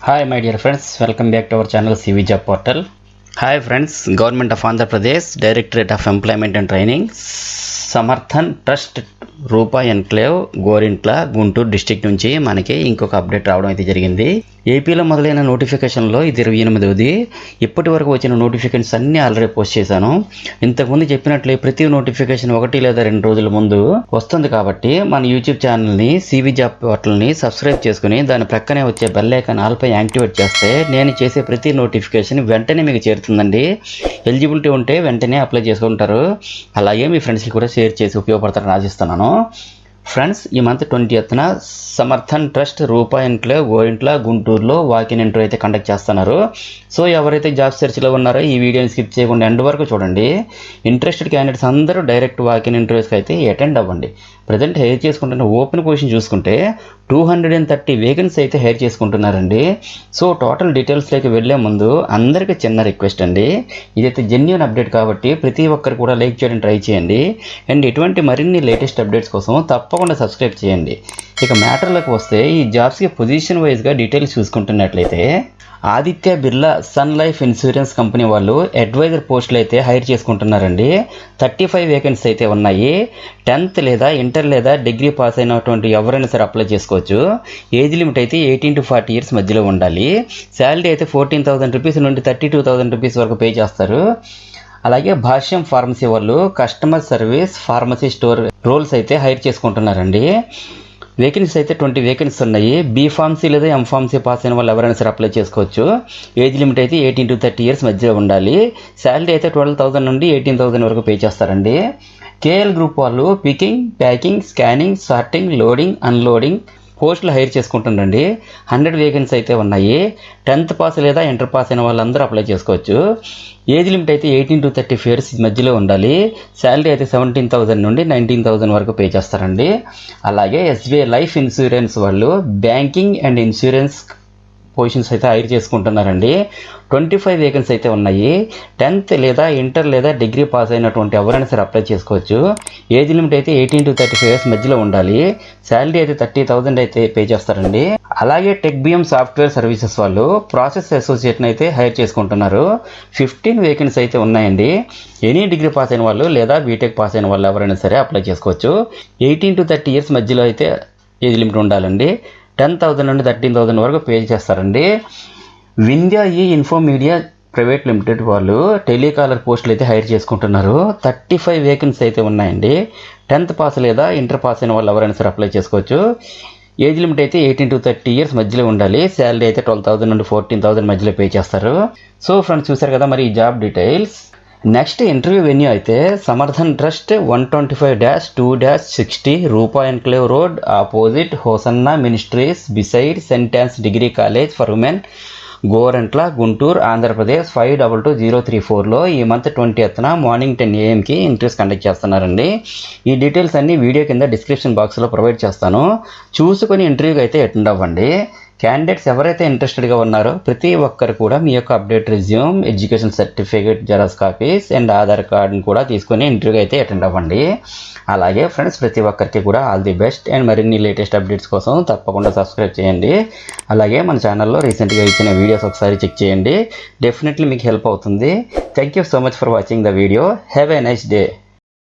Hi my dear friends, welcome back to our channel CV Job Portal. Hi friends, Government of Andhra Pradesh, Directorate of Employment and Training, Samarthan Trust Rupa enclave Gorantla Guntur district నుంచి మనకి ఇంకొక update రావడం అయితే జరిగింది. ఏపీలో మొదలైన నోటిఫికేషన్లో ఇది 28వ. ఇప్పటి వరకు వచ్చిన నోటిఫికేషన్స్ అన్నీ ఆల్రెడీ పోస్ట్ చేశాను. ఇంతకుముందు చెప్పినట్లే ప్రతి నోటిఫికేషన్ 1 లేదా 2 రోజుల ముందు వస్తుంది కాబట్టి మన యూట్యూబ్ ఛానల్ని CV జాబ్ పోర్టల్ని సబ్స్క్రైబ్ చేసుకుని దాని ప్రక్కనే వచ్చే బెల్ ఐకాన్ ఆల్పై యాక్టివేట్ చేస్తే నేను చేసే ప్రతి నోటిఫికేషన్ వెంటనే మీకు చేరుతుందండి. ఎలిజిబిలిటీ ఉంటే వెంటనే అప్లై చేసుకుంటారు. అలాగే మీ ఫ్రెండ్స్కి కూడా షేర్ చేసి ఉపయోగపడతారని ఆశిస్తున్నాను. ఫ్రెండ్స్, ఈ మంత్ 20న సమర్థన్ ట్రస్ట్ రూపా ఎన్క్లేవ్ గోరింట్ల గుంటూరులో వాకిన్ ఇంటర్వ్యూ అయితే కండక్ట్ చేస్తున్నారు. సో ఎవరైతే జాబ్ సెర్చ్లో ఉన్నారో ఈ వీడియోని స్కిప్ చేయకుండా ఎండ్ వరకు చూడండి. ఇంట్రెస్టెడ్ క్యాండిడేట్స్ అందరూ డైరెక్ట్ వాకిన్ ఇంటర్వ్యూస్కి అయితే అటెండ్ అవ్వండి. ప్రజెంట్ హైర్ చేసుకుంటున్న ఓపెన్ పొజిషన్ చూసుకుంటే 230 వేకెన్సీ అయితే హైర్ చేసుకుంటున్నారండి. సో టోటల్ డీటెయిల్స్లోకి వెళ్ళే ముందు అందరికీ చిన్న రిక్వెస్ట్ అండి, ఇదైతే జెన్యూన్ అప్డేట్ కాబట్టి ప్రతి ఒక్కరు కూడా లైక్ చేయడం ట్రై చేయండి. అండ్ ఇటువంటి మరిన్ని లేటెస్ట్ అప్డేట్స్ కోసం తప్పకుండా సబ్స్క్రైబ్ చేయండి. ఇక మ్యాటర్లకు వస్తే ఈ జాబ్స్కి పొజిషన్ వైజ్గా డీటెయిల్స్ చూసుకుంటున్నట్లయితే Aditya Birla sun life insurance company వాళ్ళు అడ్వైజర్ పోస్టులు అయితే హైర్ చేసుకుంటున్నారండి. 35 వేకెన్సీ అయితే ఉన్నాయి. 10th లేదా ఇంటర్ లేదా డిగ్రీ పాస్ అయినటువంటి ఎవరైనా సరే అప్లై చేసుకోవచ్చు. ఏజ్ లిమిట్ అయితే 18 to 40 years మధ్యలో ఉండాలి. శాలరీ అయితే 14,000 రూపీస్ నుండి 32,000 రూపీస్ వరకు పే చేస్తారు. అలాగే భాష్యం ఫార్మసీ వాళ్ళు customer service pharmacy store roles అయితే హైర్ చేసుకుంటున్నారండి. వేకెన్సీ అయితే 20 వేకెన్సీ ఉన్నాయి. బీ ఫార్మసీ లేదా ఎం ఫార్మసీ పాస్ అయిన వాళ్ళు ఎవరైనా సరే అప్లై చేసుకోవచ్చు. ఏజ్ లిమిట్ అయితే 18 to 30 years మధ్యలో ఉండాలి. శాలరీ అయితే 12,000 నుండి 18,000 వరకు పే చేస్తారండి. కేఎల్ గ్రూప్ వాళ్ళు picking, packing, scanning, sorting, loading, unloading పోస్టులు హైర్ చేసుకుంటుండండి. 100 వేకెన్సీ అయితే ఉన్నాయి. 10th పాస్ లేదా ఇంటర్ పాస్ అయిన వాళ్ళందరూ అప్లై చేసుకోవచ్చు. ఏజ్ లిమిట్ అయితే 18 to 35 years మధ్యలో ఉండాలి. శాలరీ అయితే 17,000 నుండి 19,000 వరకు పే చేస్తారండి. అలాగే SBI లైఫ్ ఇన్సూరెన్స్ వాళ్ళు బ్యాంకింగ్ అండ్ ఇన్సూరెన్స్ పొజిషన్స్ అయితే హైర్ చేసుకుంటున్నారండి. 25 వేకెన్సీ అయితే ఉన్నాయి. 10th లేదా ఇంటర్ లేదా డిగ్రీ పాస్ అయినటువంటి ఎవరైనా సరే అప్లై చేసుకోవచ్చు. ఏజ్ లిమిట్ అయితే 18 to 35 years మధ్యలో ఉండాలి. శాలరీ అయితే 30,000 అయితే పే చేస్తారండి. అలాగే టెక్ బిఎం సాఫ్ట్వేర్ సర్వీసెస్ వాళ్ళు ప్రాసెస్ అసోసియేట్ని అయితే హైర్ చేసుకుంటున్నారు. 15 వేకెన్సీ అయితే ఉన్నాయండి. ఎనీ డిగ్రీ పాస్ అయిన వాళ్ళు లేదా బీటెక్ పాస్ అయిన వాళ్ళు ఎవరైనా సరే అప్లై చేసుకోవచ్చు. 18 to 30 years మధ్యలో అయితే ఏజ్ లిమిట్ ఉండాలండి. 10,000 నుండి 13,000 వరకు పే చేస్తారండి. Vindhya info media private limited వాళ్ళు టెలికాలర్ పోస్టులు అయితే హైర్ చేసుకుంటున్నారు. 35 వేకెన్సీ అయితే ఉన్నాయండి. 10th పాస్ లేదా ఇంటర్ పాస్ అయిన వాళ్ళు ఎవరైనా సరే అప్లై చేసుకోవచ్చు. ఏజ్ లిమిట్ అయితే 18 to 30 years మధ్యలో ఉండాలి. శాలరీ అయితే 12,000 నుండి 14,000 మధ్యలో పే చేస్తారు. సో ఫ్రెండ్స్, చూసారు కదా మరి ఈ job details. Next interview venue అయితే Samarthan trust 125-2-60 Rupa enclave road opposite Hosanna ministries beside St Ann's degree college for women Gorantla Guntur Andhra Pradesh 522034లో ఈ మంత్ 20న మార్నింగ్ 10 AM ఇంటర్వ్యూస్ కండక్ట్ చేస్తున్నారండి. ఈ డీటెయిల్స్ అన్ని వీడియో కింద డిస్క్రిప్షన్ బాక్స్లో ప్రొవైడ్ చేస్తాను. చూసుకొని ఇంటర్వ్యూకి అయితే అటెండ్ అవ్వండి. క్యాండిడేట్స్ ఎవరైతే ఇంట్రెస్టెడ్గా ఉన్నారో ప్రతి ఒక్కరు కూడా మీ యొక్క update resume, education certificate, xerox copies and Aadhaar కార్డుని కూడా తీసుకొని ఇంటర్వ్యూకి అయితే అటెండ్ అవ్వండి. అలాగే ఫ్రెండ్స్, ప్రతి ఒక్కరికి కూడా ఆల్ ది బెస్ట్. అండ్ మరిన్ని లేటెస్ట్ అప్డేట్స్ కోసం తప్పకుండా సబ్స్క్రైబ్ చేయండి. అలాగే మన ఛానల్లో రీసెంట్గా ఇచ్చిన వీడియోస్ ఒకసారి చెక్ చేయండి. డెఫినెట్లీ మీకు హెల్ప్ అవుతుంది. Thank you so much for watching the video. Have a nice day.